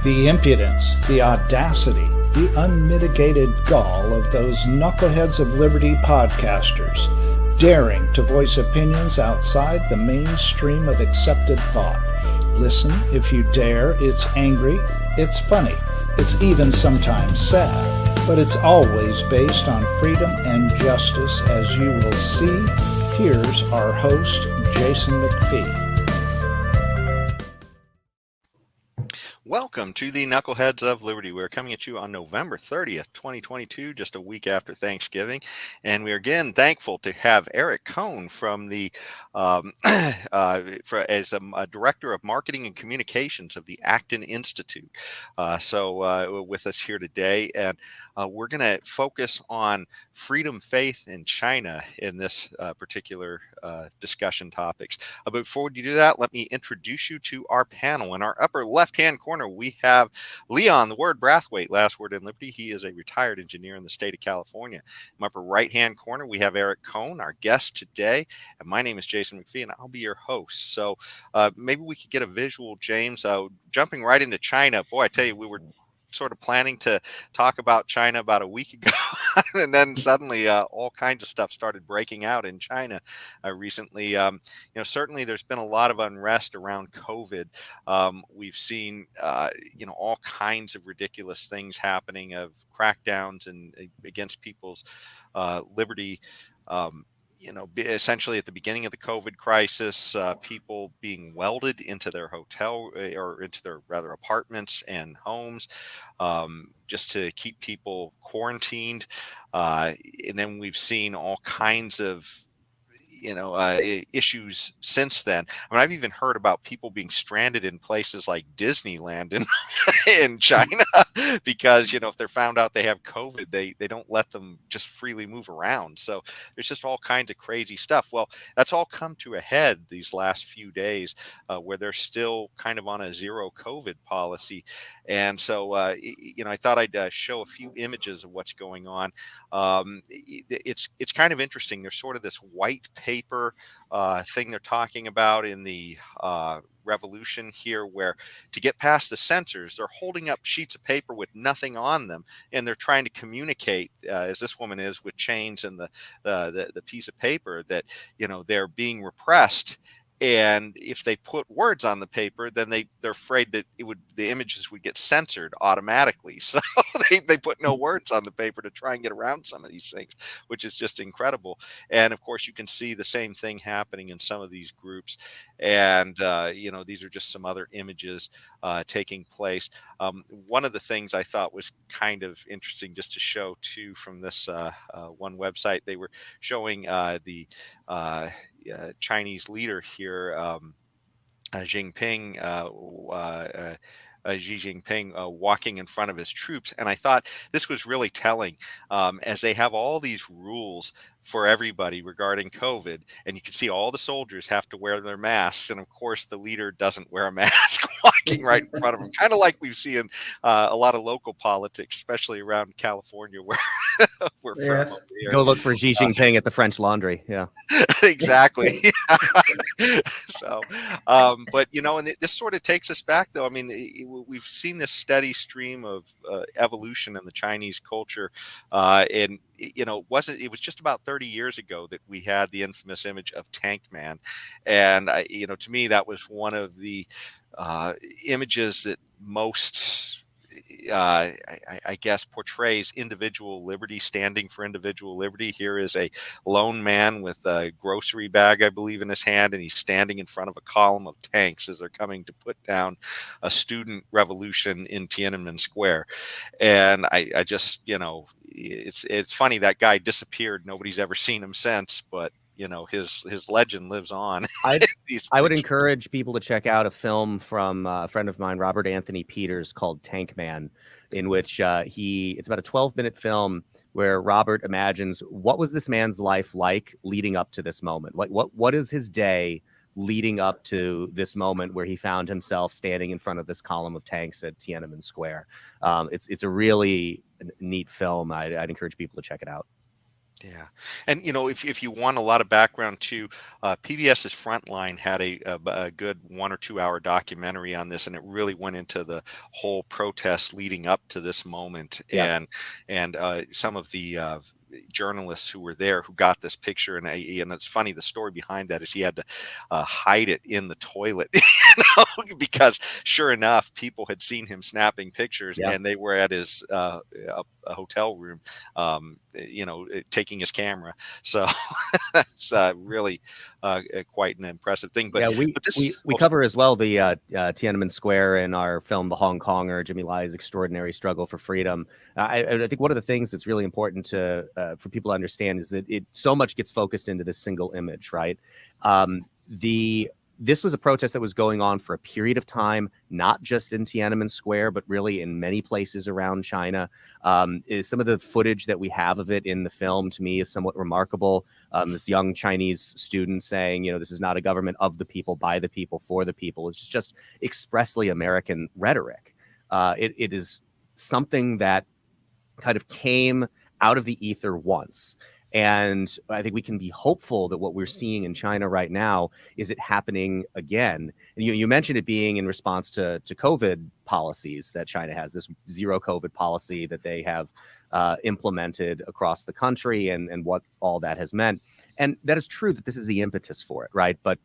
The impudence, the audacity, the unmitigated gall of those knuckleheads of liberty podcasters, daring to voice opinions outside the mainstream of accepted thought. Listen if you dare. It's angry, it's funny, it's even sometimes sad, but it's always based on freedom and justice, as you will see. Here's our host, Jason McPhee. Welcome to the Knuckleheads of Liberty. We're coming at you on November 30th, 2022, just a week after Thanksgiving. And we're again thankful to have Eric Cohn from the as a Director of Marketing and Communications of the Acton Institute. With us here today, and we're going to focus on freedom, faith, and China in this particular discussion topics. But before we do that, let me introduce you to our panel. In our upper left-hand corner, we have Leon, the word Brathwaite, last word in Liberty. He is a retired engineer in the state of California. In my upper right-hand corner, we have Eric Cohn, our guest today. And my name is Jason McPhee, and I'll be your host. So maybe we could get a visual, James. Jumping right into China. Boy, I tell you, we were sort of planning to talk about China about a week ago, and then suddenly all kinds of stuff started breaking out in China recently. Certainly there's been a lot of unrest around COVID. We've seen all kinds of ridiculous things happening, of crackdowns and against people's liberty. Essentially at the beginning of the COVID crisis, people being welded into their hotel or into their apartments and homes, just to keep people quarantined. And then we've seen all kinds of issues since then. I mean, I've even heard about people being stranded in places like Disneyland in China because, if they're found out they have COVID, they don't let them just freely move around. So there's just all kinds of crazy stuff. Well, that's all come to a head these last few days, where they're still kind of on a zero COVID policy. And so, I thought I'd show a few images of what's going on. It's kind of interesting. There's sort of this white paper thing they're talking about in the revolution here, where to get past the censors, they're holding up sheets of paper with nothing on them, and they're trying to communicate, as this woman is, with chains and the piece of paper, that they're being repressed. And if they put words on the paper, then they're afraid that the images would get censored automatically. So they put no words on the paper to try and get around some of these things, which is just incredible. And of course, you can see the same thing happening in some of these groups. And these are just some other images taking place. One of the things I thought was kind of interesting, just to show too, from this one website, they were showing the Chinese leader here, Xi Jinping, walking in front of his troops. And I thought this was really telling, as they have all these rules for everybody regarding COVID, and you can see all the soldiers have to wear their masks, and of course the leader doesn't wear a mask walking right in front of him, kind of like we've seen a lot of local politics, especially around California, where we're from over here. Go look for Xi Jinping at the French Laundry. Yeah, exactly. So, but and this sort of takes us back, though. I mean, we've seen this steady stream of evolution in the Chinese culture, and it was just about 30 years ago that we had the infamous image of Tank Man. And, to me, that was one of the images that most, I guess, portrays individual liberty, standing for individual liberty. Here is a lone man with a grocery bag, I believe, in his hand, and he's standing in front of a column of tanks as they're coming to put down a student revolution in Tiananmen Square. And I just, it's funny, that guy disappeared. Nobody's ever seen him since, but his legend lives on. I would encourage people to check out a film from a friend of mine, Robert Anthony Peters, called Tank Man, in which it's about a 12-minute film where Robert imagines, what was this man's life like leading up to this moment? What is his day leading up to this moment where he found himself standing in front of this column of tanks at Tiananmen Square? It's a really neat film. I'd encourage people to check it out. Yeah. And, if you want a lot of background too, PBS's Frontline had a good 1 or 2 hour documentary on this, and it really went into the whole protest leading up to this moment. Yeah. And some of the journalists who were there who got this picture, and it's funny, the story behind that is he had to hide it in the toilet, because sure enough, people had seen him snapping pictures, Yeah. and they were at his a hotel room, taking his camera. So it's really quite an impressive thing. But yeah, we cover as well the Tiananmen Square in our film The Hong Konger, Jimmy Lai's Extraordinary Struggle for Freedom. I think one of the things that's really important to for people to understand is that it so much gets focused into this single image, right? This was a protest that was going on for a period of time, not just in Tiananmen Square, but really in many places around China. Some of the footage that we have of it in the film, to me, is somewhat remarkable. This young Chinese student saying, this is not a government of the people, by the people, for the people. It's just expressly American rhetoric. It is something that kind of came out of the ether once. And I think we can be hopeful that what we're seeing in China right now is it happening again. And you mentioned it being in response to COVID policies that China has, this zero COVID policy that they have implemented across the country, and what all that has meant. And that is true that this is the impetus for it, right? But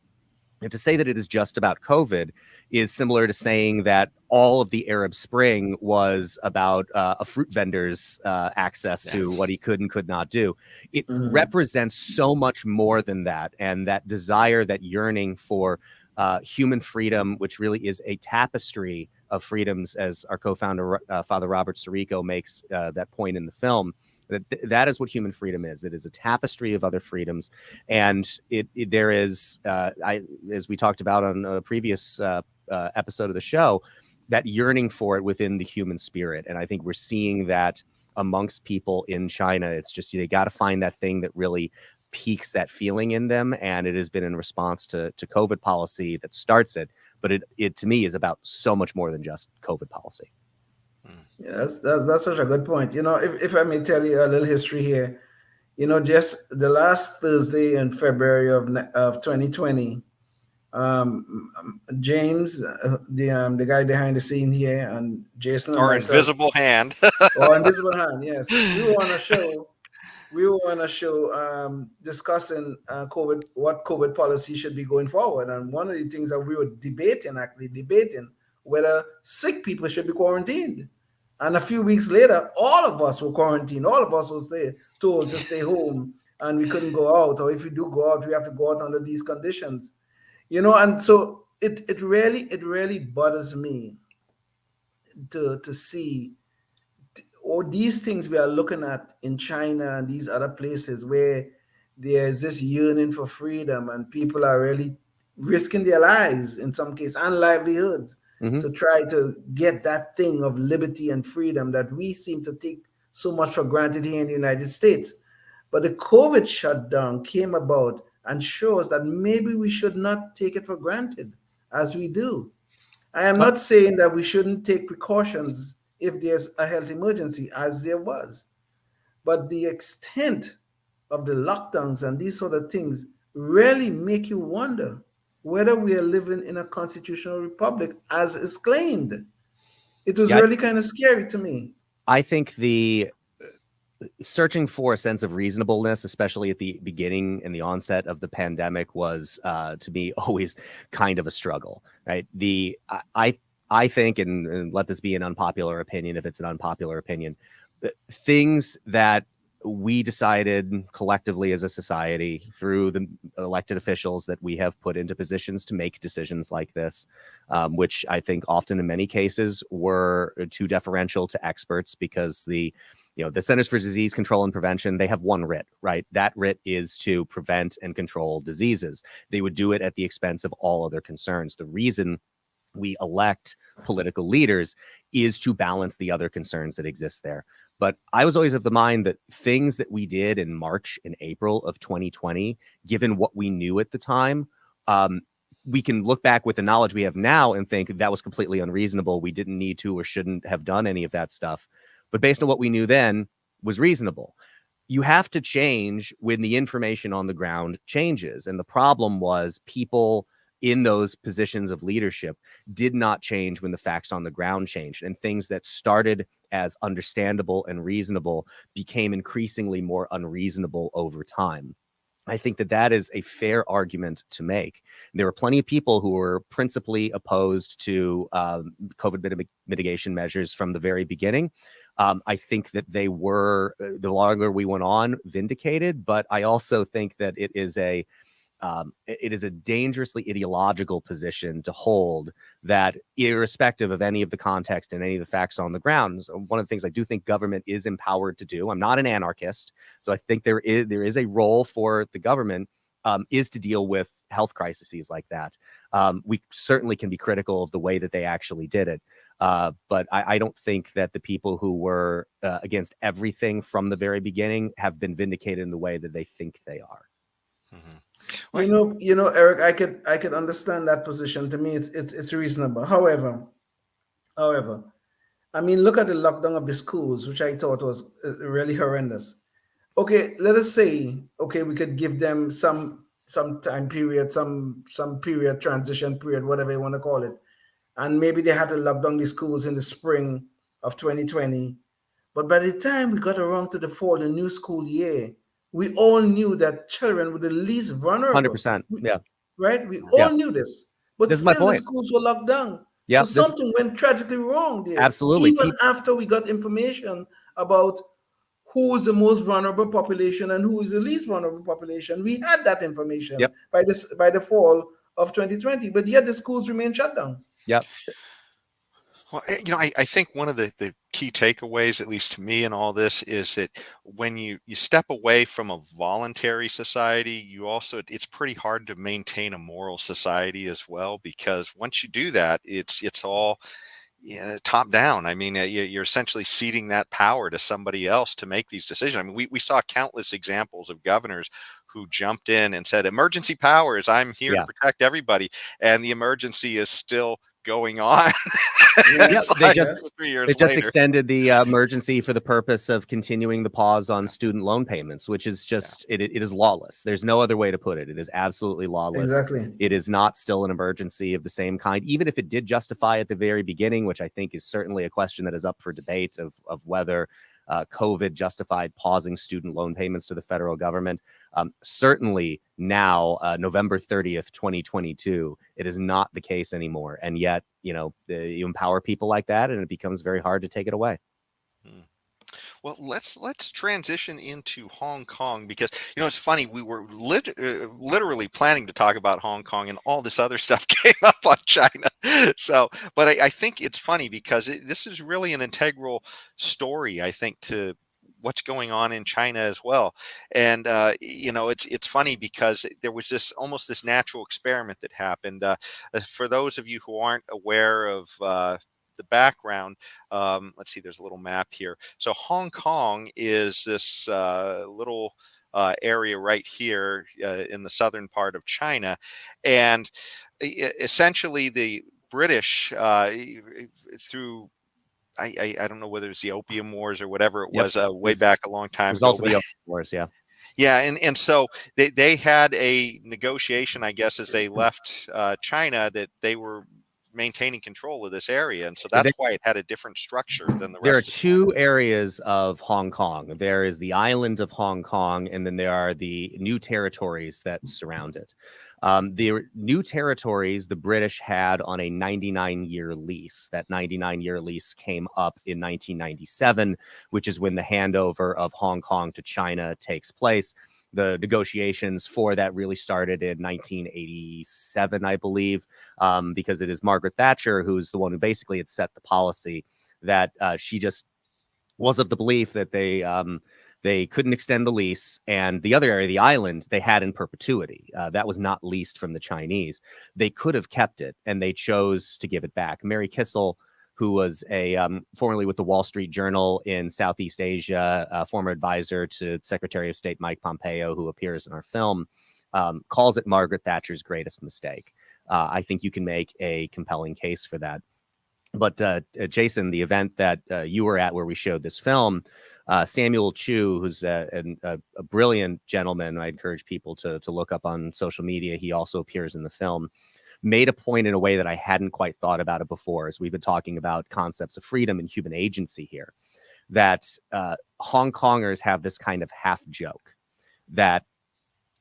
to say that it is just about COVID is similar to saying that all of the Arab Spring was about a fruit vendor's access to what he could and could not do. It represents so much more than that. And that desire, that yearning for human freedom, which really is a tapestry of freedoms, as our co-founder, Father Robert Sirico, makes that point in the film. That is what human freedom is. It is a tapestry of other freedoms, and there is, as we talked about on a previous episode of the show, that yearning for it within the human spirit. And I think we're seeing that amongst people in China. It's just they got to find that thing that really piques that feeling in them, and it has been in response to COVID policy that starts it. But it to me is about so much more than just COVID policy. Yes, that's such a good point. If I may tell you a little history here, just the last Thursday in February of 2020, James, the guy behind the scene here, and Jason, our and myself, invisible hand, invisible hand, yes, we were on a show. We were on a show discussing what COVID policy should be going forward, and one of the things that we were debating whether sick people should be quarantined. And a few weeks later, all of us were quarantined. All of us were told to stay home, and we couldn't go out. Or if we do go out, we have to go out under these conditions. And so it really bothers me to see all these things we are looking at in China and these other places where there's this yearning for freedom, and people are really risking their lives in some cases and livelihoods to try to get that thing of liberty and freedom that we seem to take so much for granted here in the United States. But the COVID shutdown came about and shows that maybe we should not take it for granted as we do. I am not saying that we shouldn't take precautions if there's a health emergency, as there was. But the extent of the lockdowns and these sort of things really make you wonder whether we are living in a constitutional republic as is claimed. It was really kind of scary to me. I think the searching for a sense of reasonableness, especially at the beginning and the onset of the pandemic, was to me always kind of a struggle, right? I think, and let this be an unpopular opinion if it's an unpopular opinion, things that we decided collectively as a society through the elected officials that we have put into positions to make decisions like this, which I think often in many cases were too deferential to experts, because the Centers for Disease Control and Prevention, they have one writ, right? That writ is to prevent and control diseases. They would do it at the expense of all other concerns. The reason we elect political leaders is to balance the other concerns that exist there. But I was always of the mind that things that we did in March and April of 2020, given what we knew at the time, we can look back with the knowledge we have now and think that was completely unreasonable. We didn't need to or shouldn't have done any of that stuff. But based on what we knew then, was reasonable. you have to change when the information on the ground changes. And the problem was people in those positions of leadership did not change when the facts on the ground changed. And things that started as understandable and reasonable became increasingly more unreasonable over time. I think that that is a fair argument to make. There were plenty of people who were principally opposed to COVID mitigation measures from the very beginning. I think that they were, the longer we went on, vindicated. But I also think that it is a dangerously ideological position to hold, that irrespective of any of the context and any of the facts on the ground. So one of the things I do think government is empowered to do, I'm not an anarchist, so I think there is a role for the government, is to deal with health crises like that. We certainly can be critical of the way that they actually did it. But I don't think that the people who were against everything from the very beginning have been vindicated in the way that they think they are. Mm-hmm. Eric, I could understand that position. To me, it's reasonable. However, I mean, look at the lockdown of the schools, which I thought was really horrendous. Okay, let us say, okay, we could give them some time period, some period, transition period, whatever you want to call it, and maybe they had to lock down the schools in the spring of 2020. But by the time we got around to the fall, the new school year, we all knew that children were the least vulnerable. 100%. Yeah. Right? We all knew this. But this is my still, the point. schools were locked down. Yeah. So something went tragically wrong there. Absolutely. Even after we got information about who is the most vulnerable population and who is the least vulnerable population, we had that information by the fall of 2020. But yet the schools remain shut down. Yep. Well, I think one of the key takeaways, at least to me in all this, is that when you step away from a voluntary society, it's pretty hard to maintain a moral society as well, because once you do that, it's all top down. I mean, you're essentially ceding that power to somebody else to make these decisions. I mean, we saw countless examples of governors who jumped in and said, emergency powers, I'm here to protect everybody. And the emergency is still going on. They just extended the emergency for the purpose of continuing the pause on student loan payments, which is just it is lawless. There's no other way to put it. It is absolutely lawless. Exactly. It is not still an emergency of the same kind, even if it did justify at the very beginning, which I think is certainly a question that is up for debate of whether COVID justified pausing student loan payments to the federal government. Certainly now, November 30th, 2022, it is not the case anymore. And yet, you empower people like that, and it becomes very hard to take it away. Well, let's transition into Hong Kong, because it's funny, we were literally planning to talk about Hong Kong, and all this other stuff came up on China. So, but I think it's funny because this is really an integral story, I think, to what's going on in China as well. And it's funny because there was this natural experiment that happened. For those of you who aren't aware of the background, let's see, there's a little map here. So Hong Kong is this little area right here in the southern part of China, and essentially the British through I don't know whether it's the Opium Wars or whatever it was way back a long time ago. Also the Opium Wars, yeah, and so they had a negotiation, I guess, as they left China, that they were maintaining control of this area, and so that's why it had a different structure than the rest. There are two areas of Hong Kong. There is the island of Hong Kong, and then there are the new territories that surround it. The new territories the British had on a 99-year lease. That 99-year lease came up in 1997, which is when the handover of Hong Kong to China takes place. The negotiations for that really started in 1987, I believe, because it is Margaret Thatcher who's the one who basically had set the policy that she just was of the belief that they couldn't extend the lease, and the other area, the island, they had in perpetuity. That was not leased from the Chinese. They could have kept it, and they chose to give it back. Mary Kissel, who was formerly with the Wall Street Journal in Southeast Asia, former advisor to Secretary of State Mike Pompeo, who appears in our film, calls it Margaret Thatcher's greatest mistake. I think you can make a compelling case for that. But Jason, the event that you were at where we showed this film, Samuel Chu, who's a brilliant gentleman, I encourage people to look up on social media. He also appears in the film. Made a point in a way that I hadn't quite thought about it before, as we've been talking about concepts of freedom and human agency here, that Hong Kongers have this kind of half joke that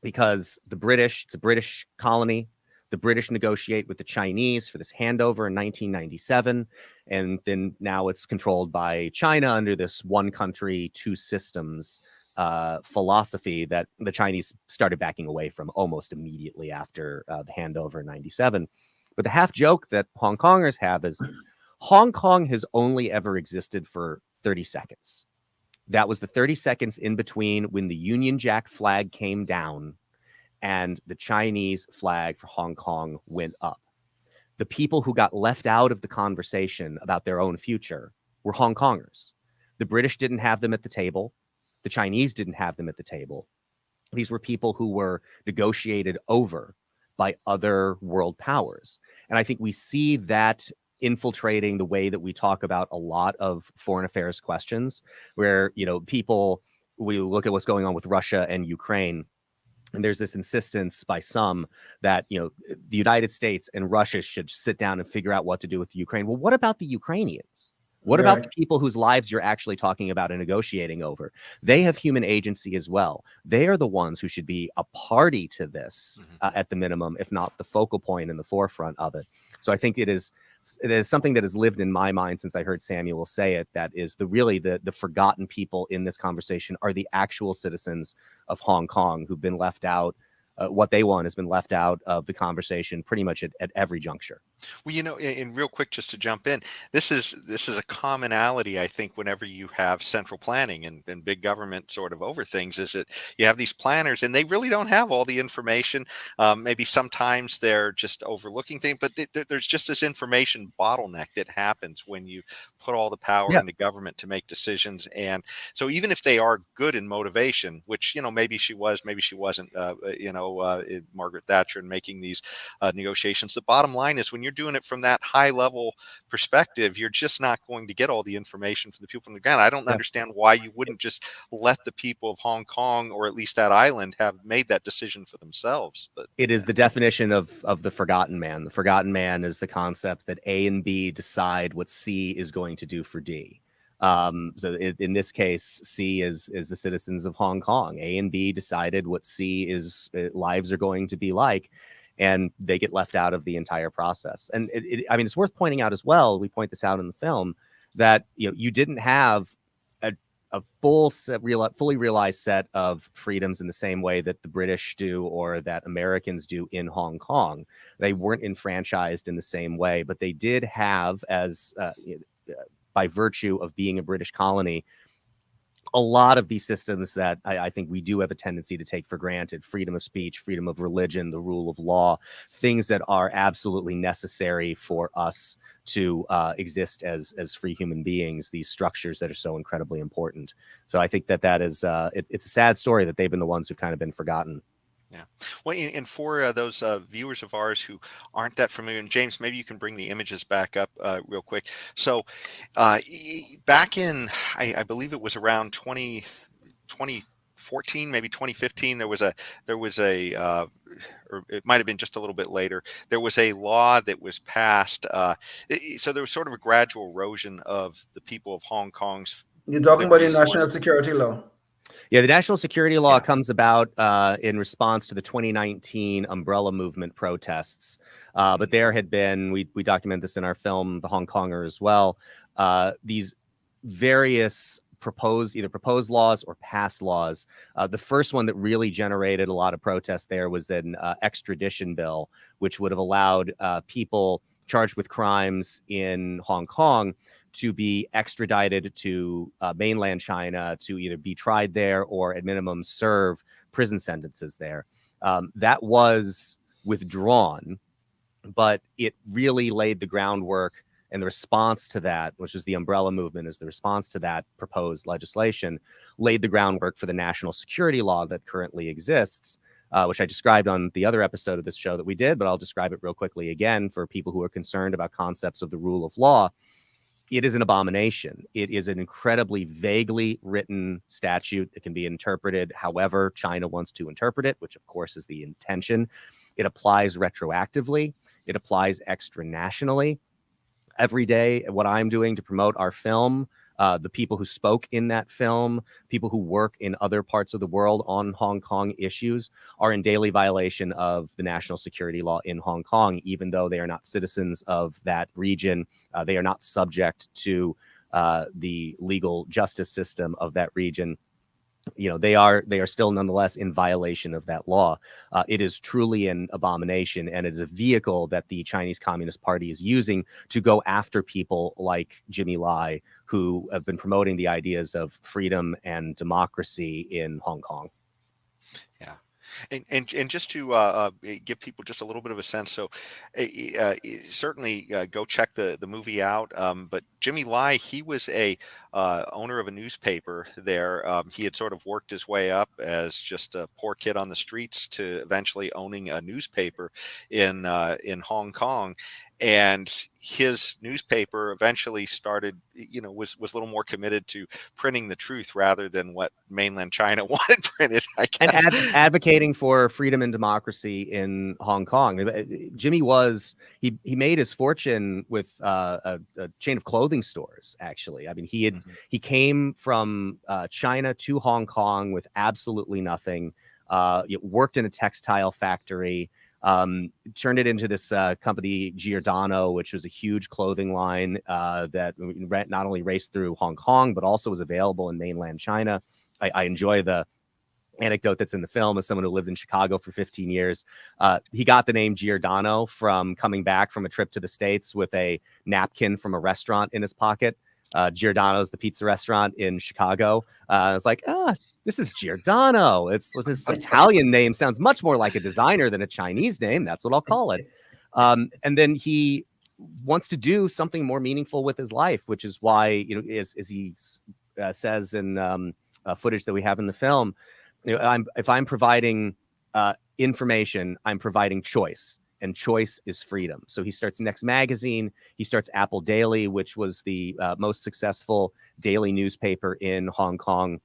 because it's a British colony, the British negotiate with the Chinese for this handover in 1997, and then now it's controlled by China under this one country, two systems philosophy that the Chinese started backing away from almost immediately after the handover in 97. But the half joke that Hong Kongers have is Hong Kong has only ever existed for 30 seconds. That was the 30 seconds in between when the Union Jack flag came down and the Chinese flag for Hong Kong went up. The people who got left out of the conversation about their own future were Hong Kongers. The British didn't have them at the table. The Chinese didn't have them at the table. These were people who were negotiated over by other world powers. And I think we see that infiltrating the way that we talk about a lot of foreign affairs questions, where, we look at what's going on with Russia and Ukraine. And there's this insistence by some that, the United States and Russia should sit down and figure out what to do with Ukraine. Well, what about the Ukrainians? What about the people whose lives you're actually talking about and negotiating over? They have human agency as well. They are the ones who should be a party to this at the minimum, if not the focal point in the forefront of it. So I think it is something that has lived in my mind since I heard Samuel say it, that is the forgotten people in this conversation are the actual citizens of Hong Kong who've been left out. What they want has been left out of the conversation pretty much at every juncture. Well, and real quick, just to jump in, this is a commonality, I think, whenever you have central planning and big government sort of over things, is that you have these planners and they really don't have all the information. Maybe sometimes they're just overlooking things, but there's just this information bottleneck that happens when you put all the power into government to make decisions. And so even if they are good in motivation, which, maybe she was, maybe she wasn't, Margaret Thatcher in making these negotiations, the bottom line is when you're doing it from that high level perspective, you're just not going to get all the information from the people on the ground. I don't understand why you wouldn't just let the people of Hong Kong, or at least that island, have made that decision for themselves. But it is the definition of the forgotten man. The forgotten man is the concept that A and B decide what C is going to do for D. So in this case, C is the citizens of Hong Kong. A and B decided what C lives are going to be like, and they get left out of the entire process. And it's worth pointing out as well, we point this out in the film, that you didn't have a fully realized set of freedoms in the same way that the British do or that Americans do in Hong Kong. They weren't enfranchised in the same way, but they did have, as by virtue of being a British colony, a lot of these systems that I think we do have a tendency to take for granted: freedom of speech, freedom of religion, the rule of law, things that are absolutely necessary for us to exist as free human beings, these structures that are so incredibly important. So I think that is, it's a sad story that they've been the ones who've kind of been forgotten. Yeah. Well, and for those viewers of ours who aren't that familiar, and James, maybe you can bring the images back up real quick. So back in, I believe it was around 2014, maybe 2015, there was a or it might have been just a little bit later, there was a law that was passed. So there was sort of a gradual erosion of the people of Hong Kong's. You're talking about the national security law. Yeah, the national security law comes about in response to the 2019 umbrella movement protests. But there had been, we document this in our film, The Hong Konger, as well, these various either proposed laws or passed laws. The first one that really generated a lot of protest there was an extradition bill, which would have allowed people charged with crimes in Hong Kong to be extradited to mainland China to either be tried there or at minimum serve prison sentences there. That was withdrawn, but it really laid the groundwork, and the response to that, which is the umbrella movement, is the response to that proposed legislation, laid the groundwork for the national security law that currently exists, which I described on the other episode of this show that we did, but I'll describe it real quickly again for people who are concerned about concepts of the rule of law. it is an abomination. It is an incredibly vaguely written statute that can be interpreted however China wants to interpret it, which of course is the intention. It applies retroactively. It applies extranationally. Every day, what I'm doing to promote our film, the people who spoke in that film, people who work in other parts of the world on Hong Kong issues are in daily violation of the national security law in Hong Kong, even though they are not citizens of that region. They are not subject to the legal justice system of that region. They are still nonetheless in violation of that law. It is truly an abomination, and it is a vehicle that the Chinese Communist Party is using to go after people like Jimmy Lai, who have been promoting the ideas of freedom and democracy in Hong Kong. Yeah. And just to give people just a little bit of a sense, so certainly go check the movie out. But Jimmy Lai, he was a owner of a newspaper there. He had sort of worked his way up as just a poor kid on the streets to eventually owning a newspaper in Hong Kong. And his newspaper eventually started, was a little more committed to printing the truth rather than what mainland China wanted printed, I guess. And advocating for freedom and democracy in Hong Kong. Jimmy he made his fortune with a chain of clothing stores, actually. I mean, he came from China to Hong Kong with absolutely nothing. Worked in a textile factory. Turned it into this company, Giordano, which was a huge clothing line that not only raced through Hong Kong, but also was available in mainland China. I enjoy the anecdote that's in the film as someone who lived in Chicago for 15 years. He got the name Giordano from coming back from a trip to the States with a napkin from a restaurant in his pocket. Giordano's the pizza restaurant in Chicago. I was like, this is Giordano. This Italian name sounds much more like a designer than a Chinese name. That's what I'll call it. And then he wants to do something more meaningful with his life, which is why, as he says in footage that we have in the film, if I'm providing information, I'm providing choice. And choice is freedom. So he starts Next Magazine. He starts Apple Daily, which was the most successful daily newspaper in Hong Kong,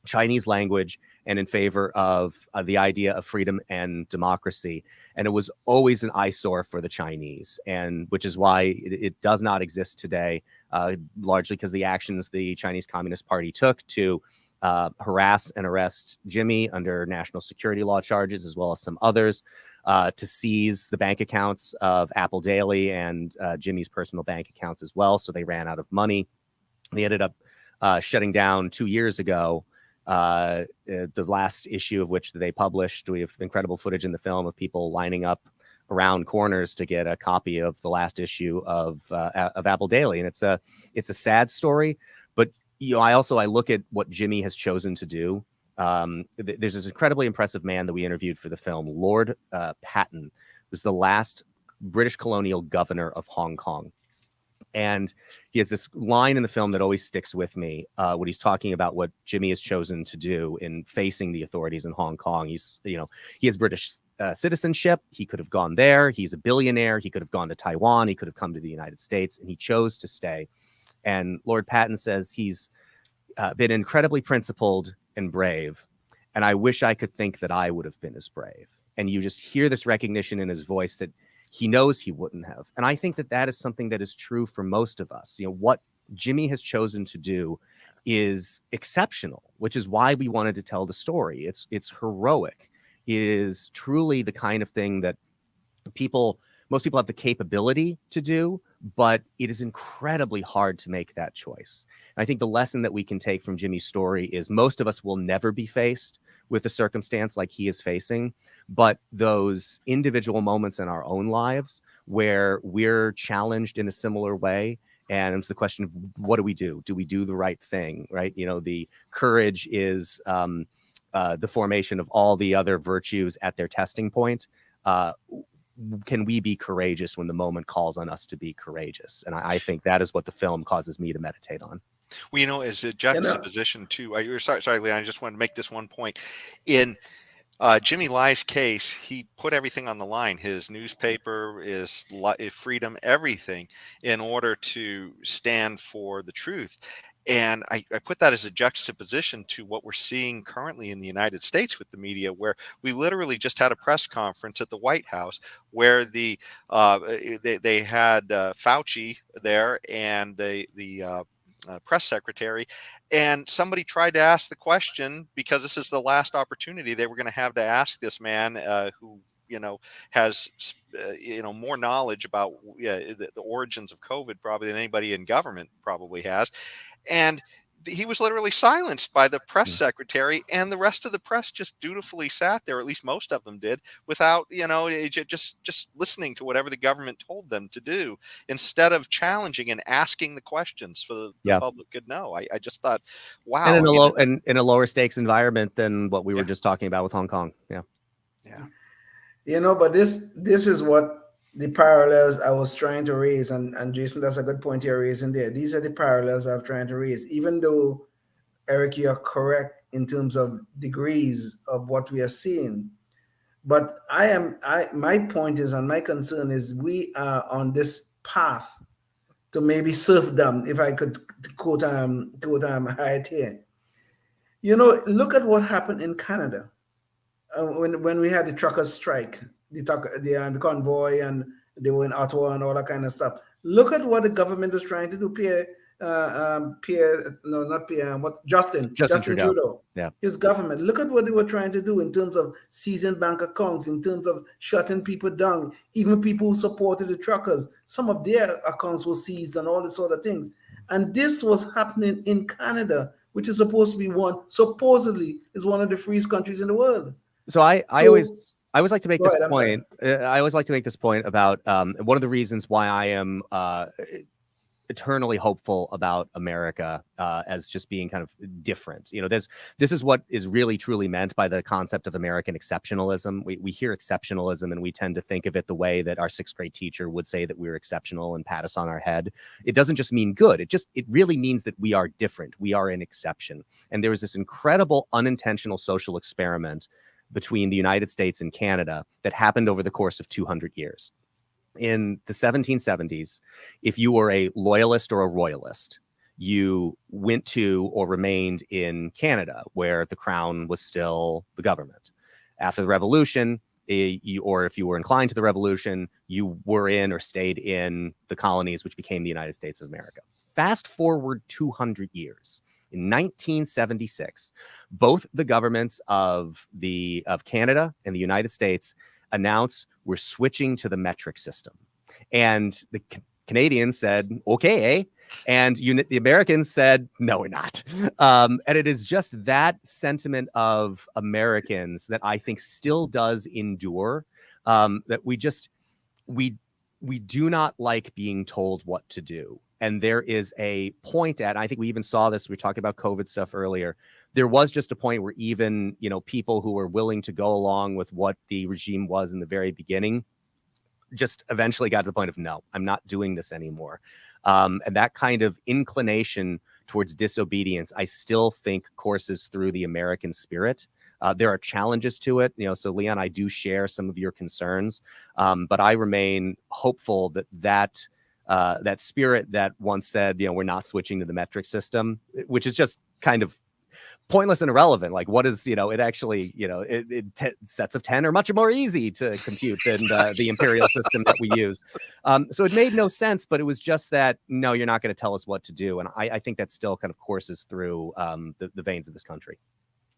Chinese language, and in favor of the idea of freedom and democracy. And it was always an eyesore for the Chinese, and which is why it does not exist today, largely because the actions the Chinese Communist Party took to harass and arrest Jimmy under national security law charges, as well as some others, to seize the bank accounts of Apple Daily and Jimmy's personal bank accounts as well. So they ran out of money. They ended up shutting down 2 years ago. The last issue of which they published, we have incredible footage in the film of people lining up around corners to get a copy of the last issue of Apple Daily. And it's a sad story, but I look at what Jimmy has chosen to do. There's this incredibly impressive man that we interviewed for the film, Lord Patton, was the last British colonial governor of Hong Kong. And he has this line in the film that always sticks with me when he's talking about what Jimmy has chosen to do in facing the authorities in Hong Kong. He has British citizenship. He could have gone there. He's a billionaire. He could have gone to Taiwan. He could have come to the United States, and he chose to stay. And Lord Patton says he's been incredibly principled and brave. And I wish I could think that I would have been as brave. And you just hear this recognition in his voice that he knows he wouldn't have. And I think that is something that is true for most of us. What Jimmy has chosen to do is exceptional, which is why we wanted to tell the story. It's heroic. It is truly the kind of thing that most people have the capability to do, but it is incredibly hard to make that choice. And I think the lesson that we can take from Jimmy's story is most of us will never be faced with a circumstance like he is facing, but those individual moments in our own lives where we're challenged in a similar way. And it's the question of what do we do? Do we do the right thing, right? The courage is the formation of all the other virtues at their testing point. Can we be courageous when the moment calls on us to be courageous? And I think that is what the film causes me to meditate on. Well, as a juxtaposition to, sorry, Leon, I just wanted to make this one point. In Jimmy Lai's case, he put everything on the line, his newspaper, his freedom, everything, in order to stand for the truth. And I put that as a juxtaposition to what we're seeing currently in the United States with the media, where we literally just had a press conference at the White House where they had Fauci there and the press secretary, and somebody tried to ask the question, because this is the last opportunity they were going to have to ask this man who has more knowledge about the origins of COVID probably than anybody in government probably has. And he was literally silenced by the press secretary, and the rest of the press just dutifully sat there, at least most of them did, without just listening to whatever the government told them to do, instead of challenging and asking the questions so the public could know. I just thought, wow. And in a lower stakes environment than what we were just talking about with Hong Kong. But this is what the parallels I was trying to raise, and Jason, that's a good point you're raising there. These are the parallels I'm trying to raise. Even though, Eric, you're correct in terms of degrees of what we are seeing, but my point is, and my concern is, we are on this path to maybe serfdom, if I could quote Hyatt here. Look at what happened in Canada. When we had the truckers strike, the convoy, and they were in Ottawa and all that kind of stuff. Look at what the government was trying to do. Justin Trudeau. Yeah. His government. Look at what they were trying to do in terms of seizing bank accounts, in terms of shutting people down, even people who supported the truckers. Some of their accounts were seized and all this sort of things. And this was happening in Canada, which is supposed to be supposedly is one of the freest countries in the world. So I always like to make this point. I always like to make this point about one of the reasons why I am eternally hopeful about America as just being kind of different. This is what is really truly meant by the concept of American exceptionalism. We hear exceptionalism and we tend to think of it the way that our sixth grade teacher would say that we're exceptional and pat us on our head. It doesn't just mean good. It really means that we are different. We are an exception. And there was this incredible unintentional social experiment between the United States and Canada that happened over the course of 200 years. In the 1770s, if you were a loyalist or a royalist, you went to or remained in Canada, where the crown was still the government. After the Revolution, or if you were inclined to the Revolution, you were in or stayed in the colonies, which became the United States of America. Fast forward 200 years. In 1976, both the governments of Canada and the United States announced we're switching to the metric system. And the Canadians said, okay, eh? And the Americans said, no, we're not. And it is just that sentiment of Americans that I think still does endure, that we do not like being told what to do. And there is a point at, I think we even saw this, we were talking about COVID stuff earlier. There was just a point where even, people who were willing to go along with what the regime was in the very beginning, just eventually got to the point of, no, I'm not doing this anymore. And that kind of inclination towards disobedience, I still think courses through the American spirit. There are challenges to it, so Leon, I do share some of your concerns, but I remain hopeful that spirit that once said, we're not switching to the metric system, which is just kind of pointless and irrelevant. Like, what is, it actually, sets of 10 are much more easy to compute than the imperial system that we use. So it made no sense, but it was just that, no, you're not going to tell us what to do. And I think that still kind of courses through the veins of this country.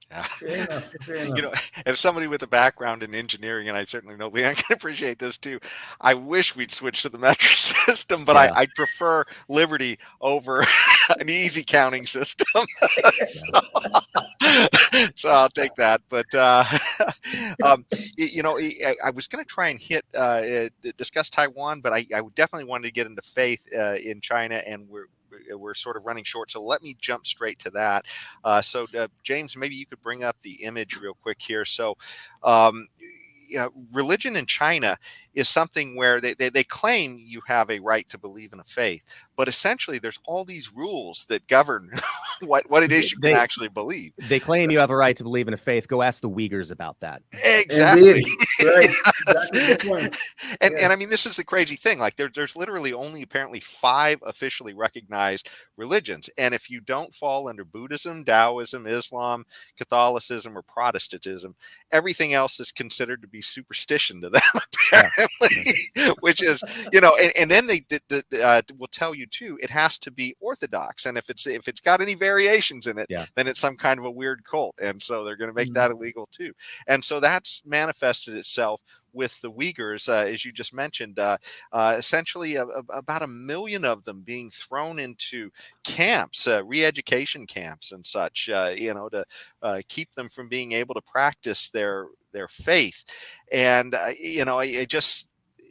Yeah. Fair enough. As somebody with a background in engineering, and I certainly know Leon can appreciate this too, I wish we'd switch to the metric system, but I prefer liberty over an easy counting system. So I'll take that. But I was going to try and discuss Taiwan, but I definitely wanted to get into faith in China, and we're sort of running short, so let me jump straight to that. So James, maybe you could bring up the image real quick here. So religion in China is something where they claim you have a right to believe in a faith, but essentially there's all these rules that govern what it is you can actually believe. They claim you have a right to believe in a faith. Go ask the Uyghurs about that. Exactly. Right. That's a good point. And I mean, this is the crazy thing. Like there's literally only apparently 5 officially recognized religions. And if you don't fall under Buddhism, Taoism, Islam, Catholicism, or Protestantism, everything else is considered to be superstition to them, apparently, which is, and then they will tell you too, it has to be Orthodox. And if it's got any variations in it, then it's some kind of a weird cult. And so they're going to make that illegal too. And so that's manifested itself with the Uyghurs, as you just mentioned, essentially about 1 million of them being thrown into camps, re-education camps and such, to keep them from being able to practice their faith. And,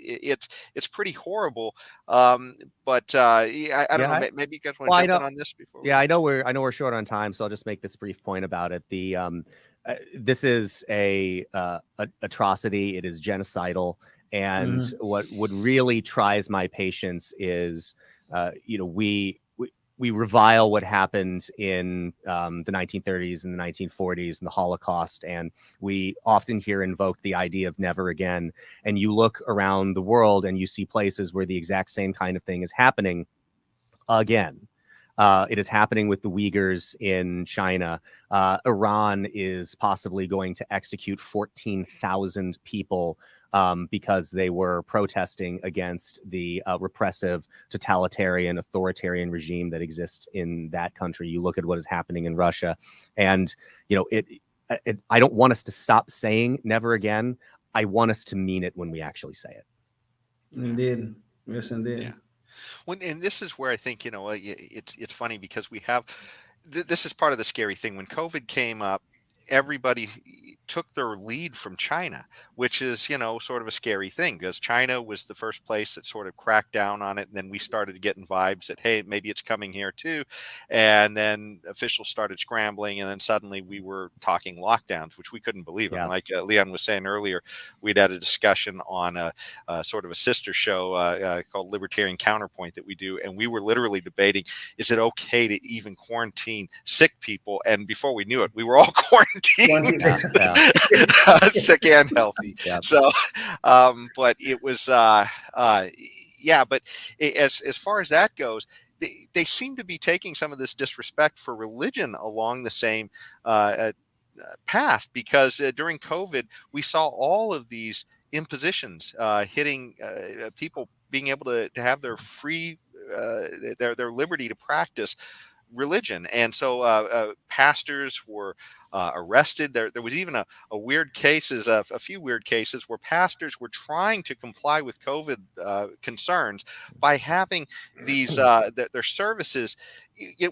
it's pretty horrible. But I don't know. Maybe you guys want to jump in on this before. Yeah, I know we're short on time, so I'll just make this brief point about it. This is a atrocity. It is genocidal, and what really tries my patience is, we revile what happened in the 1930s and the 1940s and the Holocaust, and we often hear invoked the idea of never again. And you look around the world and you see places where the exact same kind of thing is happening again. It is happening with the Uyghurs in China. Iran is possibly going to execute 14,000 people because they were protesting against the repressive, totalitarian, authoritarian regime that exists in that country. You look at what is happening in Russia, and I don't want us to stop saying never again. I want us to mean it when we actually say it. Indeed. Yes, indeed. Yeah. And this is where I think, it's funny because we have, this is part of the scary thing. When COVID came up, everybody took their lead from China, which is, sort of a scary thing because China was the first place that sort of cracked down on it. And then we started getting vibes that, hey, maybe it's coming here too. And then officials started scrambling. And then suddenly we were talking lockdowns, which we couldn't believe. Yeah. And like Leon was saying earlier, we'd had a discussion on a sort of a sister show called Libertarian Counterpoint that we do. And we were literally debating, is it okay to even quarantine sick people? And before we knew it, we were all quarantined. Sick and healthy. So but it was but as far as that goes, they seem to be taking some of this disrespect for religion along the same path, because during COVID we saw all of these impositions hitting people being able to have their free their liberty to practice religion. And so pastors were arrested. There was even a weird cases, a few weird cases where pastors were trying to comply with COVID concerns by having these their services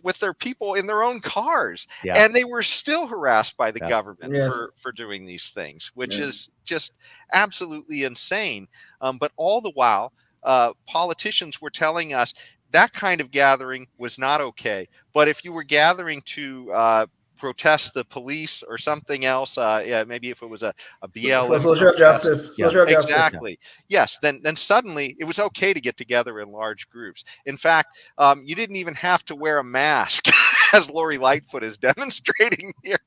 with their people in their own cars, and they were still harassed by the government for doing these things, which is just absolutely insane. But all the while, politicians were telling us that kind of gathering was not okay. But if you were gathering to protest the police or something else, maybe if it was a BLM for social justice, exactly, yes, then suddenly it was okay to get together in large groups. In fact, you didn't even have to wear a mask, as Lori Lightfoot is demonstrating here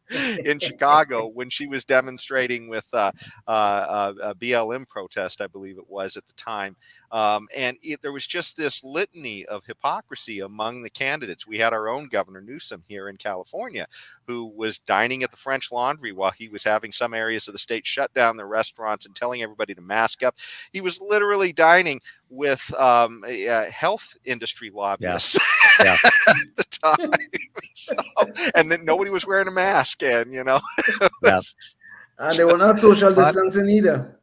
in Chicago when she was demonstrating with a BLM protest, I believe it was at the time. And there was just this litany of hypocrisy among the candidates. We had our own Governor Newsom here in California, who was dining at the French Laundry while he was having some areas of the state shut down their restaurants and telling everybody to mask up. He was literally dining with health industry lobbyists at the time. So, and then nobody was wearing a mask, and and they were not social distancing either.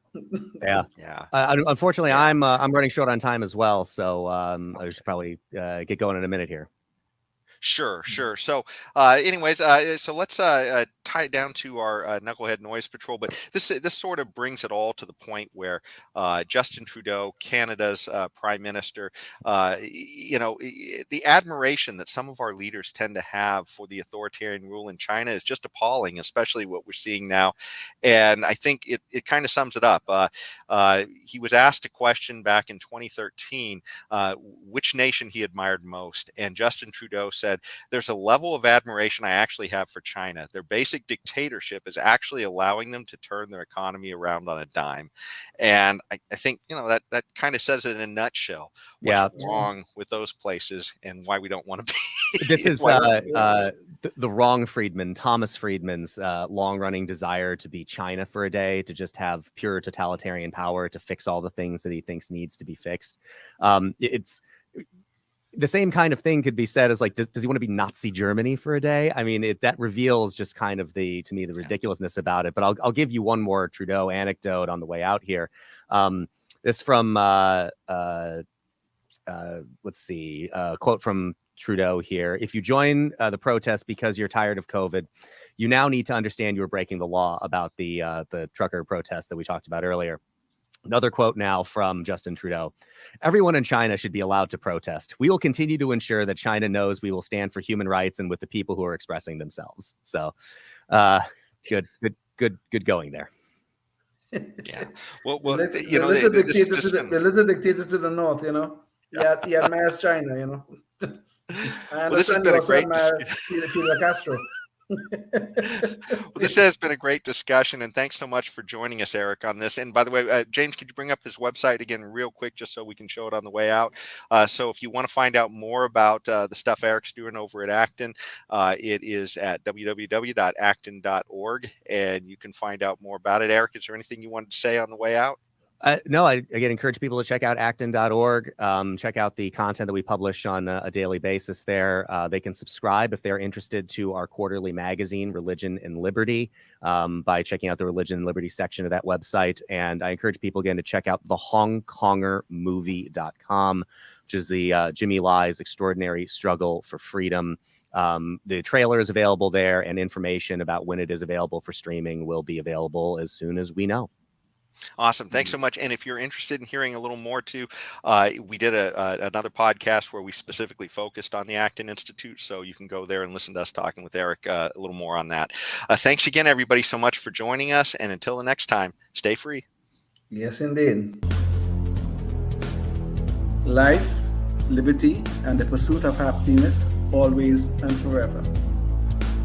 Unfortunately, I'm running short on time as well, so I should probably get going in a minute here. Sure. So anyways, so let's tie it down to our Knucklehead Noise Patrol, but this sort of brings it all to the point where Justin Trudeau, Canada's Prime Minister, the admiration that some of our leaders tend to have for the authoritarian rule in China is just appalling, especially what we're seeing now. And I think it kind of sums it up. He was asked a question back in 2013, which nation he admired most. And Justin Trudeau said, there's a level of admiration I actually have for China. Their basic dictatorship is actually allowing them to turn their economy around on a dime. And I think, that kind of says it in a nutshell. What's wrong with those places and why we don't want to be. This is the wrong Friedman, Thomas Friedman's long-running desire to be China for a day, to just have pure totalitarian power, to fix all the things that he thinks needs to be fixed. It's the same kind of thing could be said as like, does he want to be Nazi Germany for a day? I mean, that reveals just kind of the ridiculousness about it. But I'll give you one more Trudeau anecdote on the way out here. This from let's see, a quote from Trudeau here. If you join the protest because you're tired of COVID, you now need to understand you were breaking the law about the trucker protest that we talked about earlier. Another quote now from Justin Trudeau. Everyone in China should be allowed to protest. We will continue to ensure that China knows we will stand for human rights and with the people who are expressing themselves. So good going there. Yeah. Well, the little dictator to the north, He admires China, Well, this has been a great Fidel Castro. Well, this has been a great discussion, and thanks so much for joining us, Eric, on this. And by the way, James, could you bring up this website again real quick just so we can show it on the way out? So if you want to find out more about the stuff Eric's doing over at Acton, it is at www.acton.org, and you can find out more about it. Eric, is there anything you wanted to say on the way out? No, I again encourage people to check out acton.org. Check out the content that we publish on a daily basis there. They can subscribe if they're interested to our quarterly magazine, Religion and Liberty, by checking out the Religion and Liberty section of that website. And I encourage people again to check out the HongKongerMovie.com, which is the Jimmy Lai's Extraordinary Struggle for Freedom. The trailer is available there, and information about when it is available for streaming will be available as soon as we know. Awesome. Thanks so much. And if you're interested in hearing a little more too, we did another podcast where we specifically focused on the Acton Institute. So you can go there and listen to us talking with Eric a little more on that. Thanks again, everybody, so much for joining us. And until the next time, stay free. Yes, indeed. Life, liberty, and the pursuit of happiness, always and forever.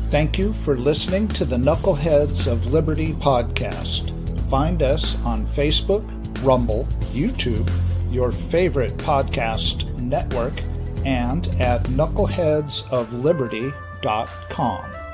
Thank you for listening to the Knuckleheads of Liberty podcast. Find us on Facebook, Rumble, YouTube, your favorite podcast network, and at knuckleheadsofliberty.com.